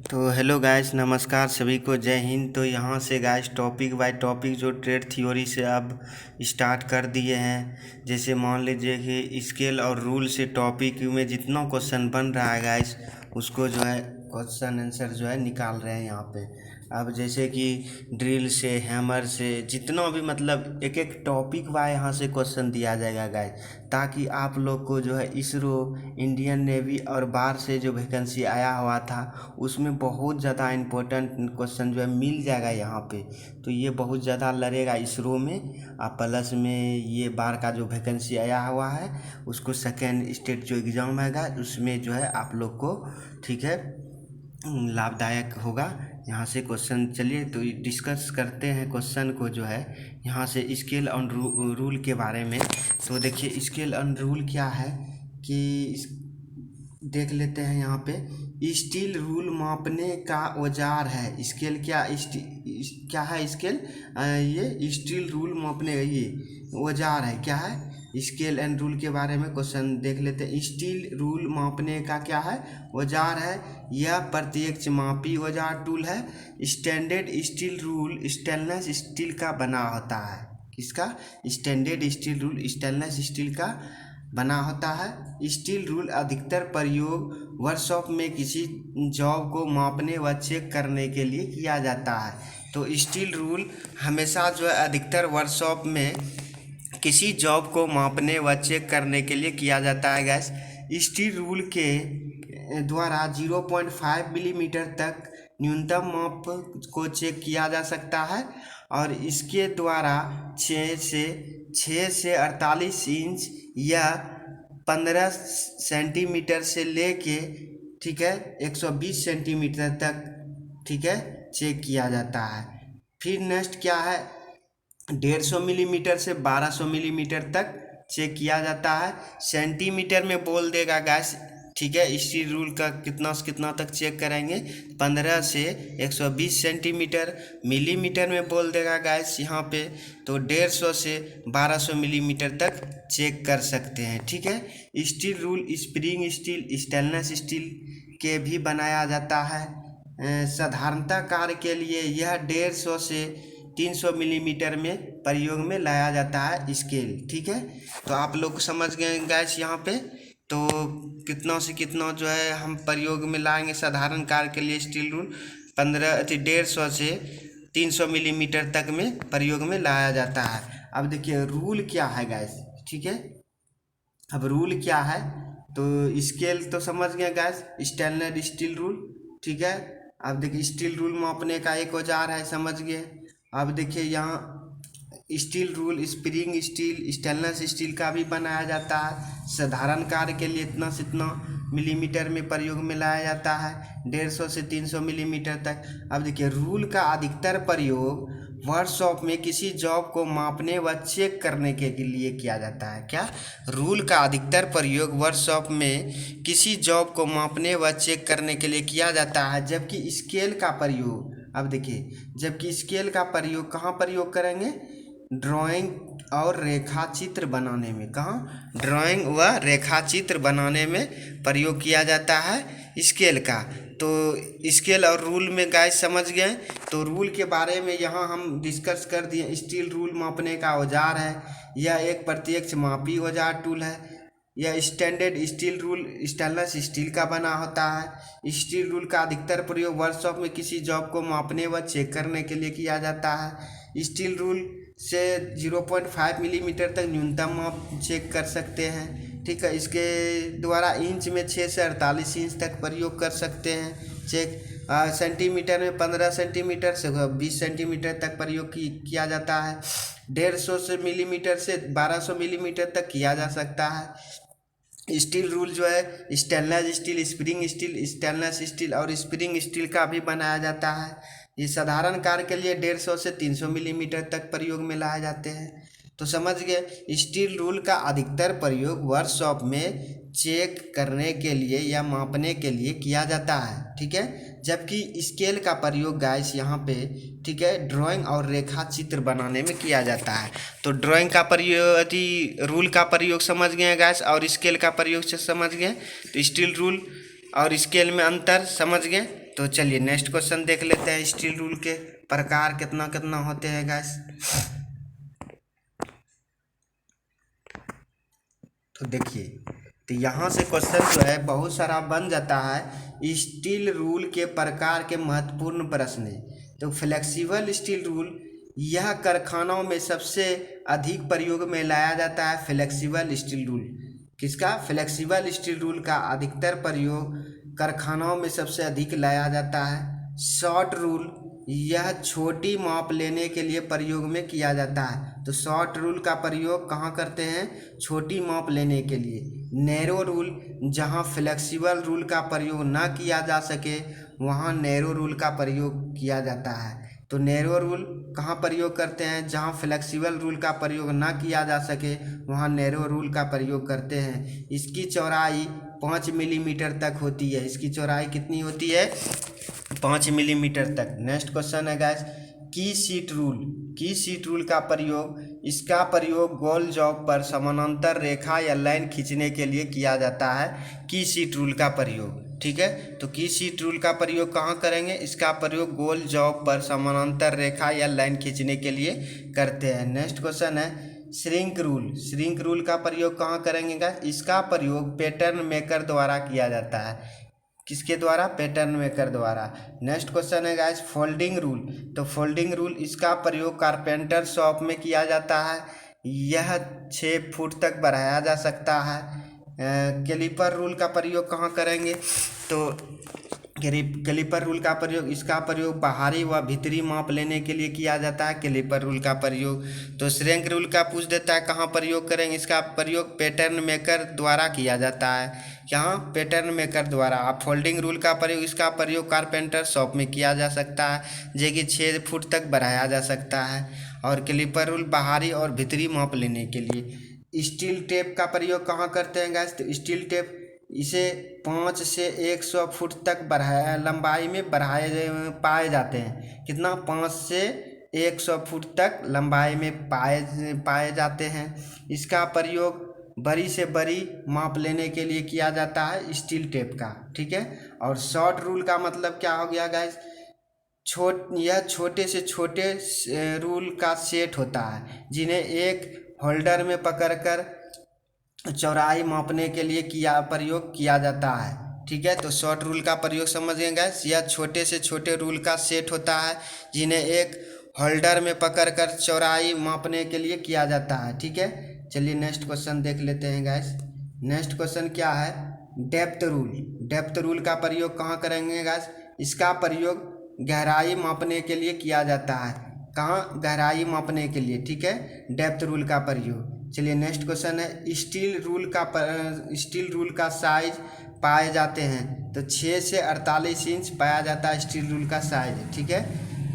तो hello guys, नमस्कार सभी को, जय हिंद। तो यहाँ से गाइस टॉपिक बाय टॉपिक जो ट्रेड थ्योरी से अब स्टार्ट कर दिए हैं। जैसे मान लीजिए कि स्केल और रूल से टॉपिक में जितना क्वेश्चन बन रहा है गाइस, उसको जो है क्वेश्चन आंसर जो है निकाल रहे हैं यहाँ पे। अब जैसे कि ड्रिल से, हैमर से, जितना भी मतलब एक एक टॉपिक वाइज यहाँ से क्वेश्चन दिया जाएगा गाइस, ताकि आप लोग को जो है इसरो, इंडियन नेवी और बाहर से जो वैकेंसी आया हुआ था उसमें बहुत ज़्यादा इम्पोर्टेंट क्वेश्चन जो है मिल जाएगा यहाँ पे। तो ये बहुत ज़्यादा लड़ेगा इसरो में। प्लस में ये बार का जो वैकेंसी आया हुआ है उसको सेकेंड स्टेट जो एग्ज़ाम आएगा उसमें जो है आप लोग को ठीक है लाभदायक होगा। यहाँ से क्वेश्चन चलिए तो डिस्कस करते हैं क्वेश्चन को जो है यहाँ से स्केल और रूल के बारे में। तो देखिए स्केल और रूल क्या है कि देख लेते हैं यहाँ पे। स्टील रूल मापने का औजार है। स्केल क्या है स्केल? ये स्टील रूल मापने का ये औजार है। क्या है? स्केल एंड रूल के बारे में क्वेश्चन देख लेते हैं। स्टील रूल मापने का क्या है? औजार है। यह प्रत्यक्ष मापी औजार टूल है। Standard steel rule stainless steel का बना होता है। किसका? Standard steel rule stainless steel का बना होता है। स्टील रूल अधिकतर प्रयोग वर्कशॉप में किसी जॉब को मापने व चेक करने के लिए किया जाता है। तो स्टील रूल हमेशा जो है अधिकतर वर्कशॉप में किसी जॉब को मापने व चेक करने के लिए किया जाता है गैस। स्टील रूल के द्वारा 0.5 मिलीमीटर तक न्यूनतम माप को चेक किया जा सकता है और इसके द्वारा 6 से 48 इंच या 15 सेंटीमीटर से लेके ठीक है 120 सेंटीमीटर तक ठीक है चेक किया जाता है। फिर नेक्स्ट क्या है? 150 मिलीमीटर से 1200 मिलीमीटर तक चेक किया जाता है। सेंटीमीटर में बोल देगा गैस ठीक है। स्टील रूल का कितना से कितना तक चेक करेंगे? 15 से 120 सेंटीमीटर। मिलीमीटर में बोल देगा गैस यहाँ पे तो 150 से 1200 मिलीमीटर तक चेक कर सकते हैं ठीक है। Steel rule spring steel, stainless steel के भी बनाया जाता है। साधारणतः कार्य के लिए यह 150 से 300 मिलीमीटर में प्रयोग में लाया जाता है स्केल ठीक है। तो आप लोग समझ गए गैस यहाँ पे। तो कितना से कितना जो है हम प्रयोग में लाएंगे साधारण कार्य के लिए स्टील रूल 150 से 300 मिलीमीटर तक में प्रयोग में लाया जाता है। अब देखिए रूल क्या है गैस ठीक है। अब रूल क्या है? तो स्केल तो समझ गए गैस, स्टेनलेस स्टील रूल ठीक है। अब देखिए स्टील रूल मापने का एक औजार है, समझ गए। अब देखिए यहाँ steel rule spring steel, stainless steel का भी बनाया जाता है। साधारण कार्य के लिए इतना से इतना मिलीमीटर में प्रयोग में लाया जाता है 150 से 300 मिलीमीटर तक। अब देखिए रूल का अधिकतर प्रयोग वर्कशॉप में किसी जॉब को मापने व चेक करने के लिए किया जाता है। क्या? रूल का अधिकतर प्रयोग वर्कशॉप में किसी जॉब को मापने व चेक करने के लिए किया जाता है। जबकि स्केल का प्रयोग, अब देखिए, जबकि स्केल का प्रयोग कहाँ प्रयोग करेंगे? ड्राइंग और रेखा चित्र बनाने में। कहाँ? ड्राइंग व रेखा चित्र बनाने में प्रयोग किया जाता है स्केल का। तो स्केल और रूल में गाइस समझ गए। तो रूल के बारे में यहाँ हम डिस्कस कर दिए। स्टील रूल मापने का औजार है। यह एक प्रत्यक्ष मापी औजार टूल है। यह standard steel rule stainless steel का बना होता है। स्टील रूल का अधिकतर प्रयोग वर्कशॉप में किसी जॉब को मापने व चेक करने के लिए किया जाता है। स्टील रूल से 0.5 मिलीमीटर तक न्यूनतम माप चेक कर सकते हैं ठीक है। इसके द्वारा इंच में 6 से 48 इंच तक प्रयोग कर सकते हैं चेक। सेंटीमीटर में 15 सेंटीमीटर से 20 सेंटीमीटर तक प्रयोग किया जाता है। 150 से मिलीमीटर से 1200 मिलीमीटर तक किया जा सकता है। स्टील रूल जो है stainless steel, spring steel, stainless steel और स्प्रिंग स्टील का भी बनाया जाता है। ये साधारण कार्य के लिए 150 से 300 मिलीमीटर तक प्रयोग में लाए जाते हैं। तो समझ गए स्टील रूल का अधिकतर प्रयोग वर्कशॉप में चेक करने के लिए या मापने के लिए किया जाता है ठीक है। जबकि स्केल का प्रयोग गाइस यहाँ पे ठीक है ड्राइंग और रेखा चित्र बनाने में किया जाता है। तो ड्राइंग का प्रयोग रूल का प्रयोग समझ गए गाइस और स्केल का प्रयोग से समझ गए। तो स्टील रूल और स्केल में अंतर समझ गए। तो चलिए नेक्स्ट क्वेश्चन देख लेते हैं। स्टील रूल के प्रकार कितना कितना होते हैं गैस। तो देखिए, तो यहाँ से क्वेश्चन जो है बहुत सारा बन जाता है। स्टील रूल के प्रकार के महत्वपूर्ण प्रश्न है। तो फ्लेक्सिबल स्टील रूल, यह कारखानों में सबसे अधिक प्रयोग में लाया जाता है। फ्लेक्सिबल स्टील रूल किसका? फ्लेक्सिबल स्टील रूल का अधिकतर प्रयोग कारखानों में सबसे अधिक लाया जाता है। शॉर्ट रूल, यह छोटी माप लेने के लिए प्रयोग में किया जाता है। तो शॉर्ट रूल का प्रयोग कहाँ करते हैं? छोटी माप लेने के लिए। नैरो रूल, जहाँ फ्लेक्सिबल रूल का प्रयोग ना किया जा सके वहाँ नैरो रूल का प्रयोग किया जाता है। तो नैरो रूल कहाँ प्रयोग करते हैं? जहाँ फ्लेक्सिबल रूल का प्रयोग ना किया जा सके वहाँ नैरो रूल का प्रयोग करते हैं। इसकी चौड़ाई 5 मिलीमीटर तक होती है। इसकी चौड़ाई कितनी होती है? 5 मिलीमीटर तक। नेक्स्ट क्वेश्चन है गैस, की सीट रूल। की सीट रूल का प्रयोग, इसका प्रयोग गोल जॉब पर समानांतर रेखा या लाइन खींचने के लिए किया जाता है। की सीट रूल का प्रयोग, ठीक है। तो की सीट रूल का प्रयोग कहाँ करेंगे? इसका प्रयोग गोल जॉब पर समानांतर रेखा या लाइन खींचने के लिए करते हैं। नेक्स्ट क्वेश्चन है श्रिंक रूल। श्रिंक रूल का प्रयोग कहाँ करेंगे गैस? इसका प्रयोग पैटर्न मेकर द्वारा किया जाता है। किसके द्वारा? पैटर्न मेकर द्वारा। नेक्स्ट क्वेश्चन है गाइस फोल्डिंग रूल। तो फोल्डिंग रूल, इसका प्रयोग कारपेंटर शॉप में किया जाता है। यह 6 फुट तक बढ़ाया जा सकता है। कैलिपर रूल का प्रयोग कहाँ करेंगे? तो कैलिपर रूल का प्रयोग, इसका प्रयोग बाहरी व भीतरी माप लेने के लिए किया जाता है। कैलिपर रूल का प्रयोग। तो श्रिंक रूल का पूछ देता है कहाँ प्रयोग करेंगे? इसका प्रयोग पैटर्न मेकर द्वारा किया जाता है। यहाँ पैटर्न मेकर द्वारा। अब फोल्डिंग रूल का प्रयोग, इसका प्रयोग कारपेंटर शॉप में किया जा सकता है, जो कि 6 फुट तक बढ़ाया जा सकता है। और कैलिपर रूल बाहरी और भीतरी माप लेने के लिए। स्टील टेप का प्रयोग कहाँ करते हैं गैस? तो स्टील टेप, इसे 5 से 100 फुट तक बढ़ाया लंबाई में पाए जाते हैं। कितना? 5 से 100 फुट तक लंबाई में पाए जाते हैं। इसका प्रयोग बड़ी से बड़ी माप लेने के लिए किया जाता है स्टील टेप का, ठीक है। और शॉर्ट रूल का मतलब क्या हो गया गाइस? यह छोटे से छोटे रूल का सेट होता है, जिन्हें एक होल्डर में पकड़कर चौड़ाई मापने के लिए प्रयोग किया जाता है, ठीक है। तो शॉर्ट रूल का प्रयोग समझिए गाइस, यह छोटे से छोटे रूल का सेट होता है, जिन्हें एक होल्डर में पकड़कर चौड़ाई मापने के लिए किया जाता है, ठीक है। चलिए नेक्स्ट क्वेश्चन देख लेते हैं गाइस। नेक्स्ट क्वेश्चन क्या है? Depth rule. डेप्थ रूल का प्रयोग कहाँ करेंगे गाइस? इसका प्रयोग गहराई मापने के लिए किया जाता है। कहाँ? गहराई मापने के लिए, ठीक है। डेप्थ रूल का प्रयोग। चलिए नेक्स्ट क्वेश्चन है स्टील रूल का साइज पाए जाते हैं। तो 6 से 48 इंच पाया जाता है स्टील रूल का साइज, ठीक है।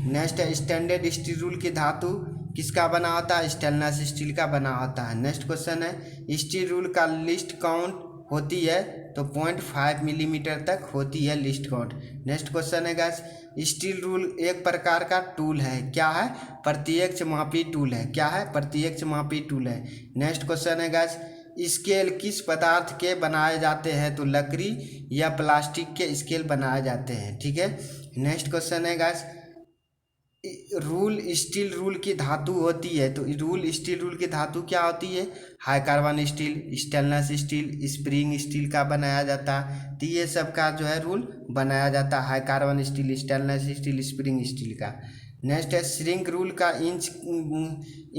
नेक्स्ट है स्टैंडर्ड स्टील रूल की धातु किसका बना होता है? स्टेनलेस स्टील का बना होता है। नेक्स्ट क्वेश्चन है स्टील रूल का लिस्ट काउंट होती है तो 0.5 मिलीमीटर तक होती है लिस्ट काउंट। नेक्स्ट क्वेश्चन है गाइस स्टील रूल एक प्रकार का टूल है। क्या है? प्रत्यक्ष मापी टूल है। क्या है? प्रत्यक्ष मापी टूल है। नेक्स्ट क्वेश्चन है गाइस स्केल किस पदार्थ के बनाए जाते हैं? तो लकड़ी या प्लास्टिक के स्केल बनाए जाते हैं, ठीक है। नेक्स्ट क्वेश्चन है गाइस रूल स्टील रूल की धातु होती है। तो स्टील रूल की धातु क्या होती है? High carbon steel, stainless steel, spring steel का बनाया जाता है। तो ये सब का जो है रूल बनाया जाता है, high carbon steel, stainless steel, spring steel का। नेक्स्ट है श्रिंक रूल का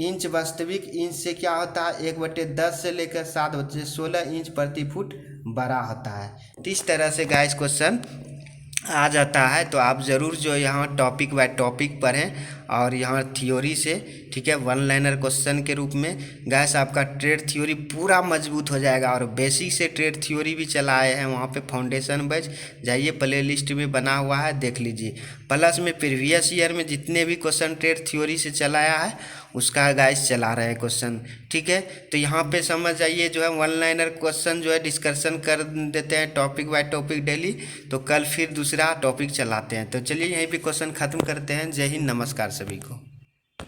इंच वास्तविक इंच से क्या होता है? 1/10 से लेकर 7/16 इंच प्रति फुट बड़ा होता है। तो इस तरह से गाइस क्वेश्चन आ जाता है। तो आप ज़रूर जो यहाँ टॉपिक बाय टॉपिक पढ़ें और यहाँ थ्योरी से, ठीक है, 1 लाइनर क्वेश्चन के रूप में गैस आपका ट्रेड थ्योरी पूरा मजबूत हो जाएगा। और बेसिक से ट्रेड थ्योरी भी चलाए हैं वहाँ पे फाउंडेशन बैच, जाइए प्ले लिस्ट में बना हुआ है, देख लीजिए। प्लस में प्रीवियस ईयर में जितने भी क्वेश्चन ट्रेड थ्योरी से चलाया है उसका गैस चला रहे हैं क्वेश्चन, ठीक है। तो यहाँ पे समझ जाइए जो है 1 लाइनर क्वेश्चन जो है डिस्कशन कर देते हैं टॉपिक बाय टॉपिक डेली। तो कल फिर दूसरा टॉपिक चलाते हैं। तो चलिए यहीं पे क्वेश्चन ख़त्म करते हैं। जय हिंद, नमस्कार सभी को।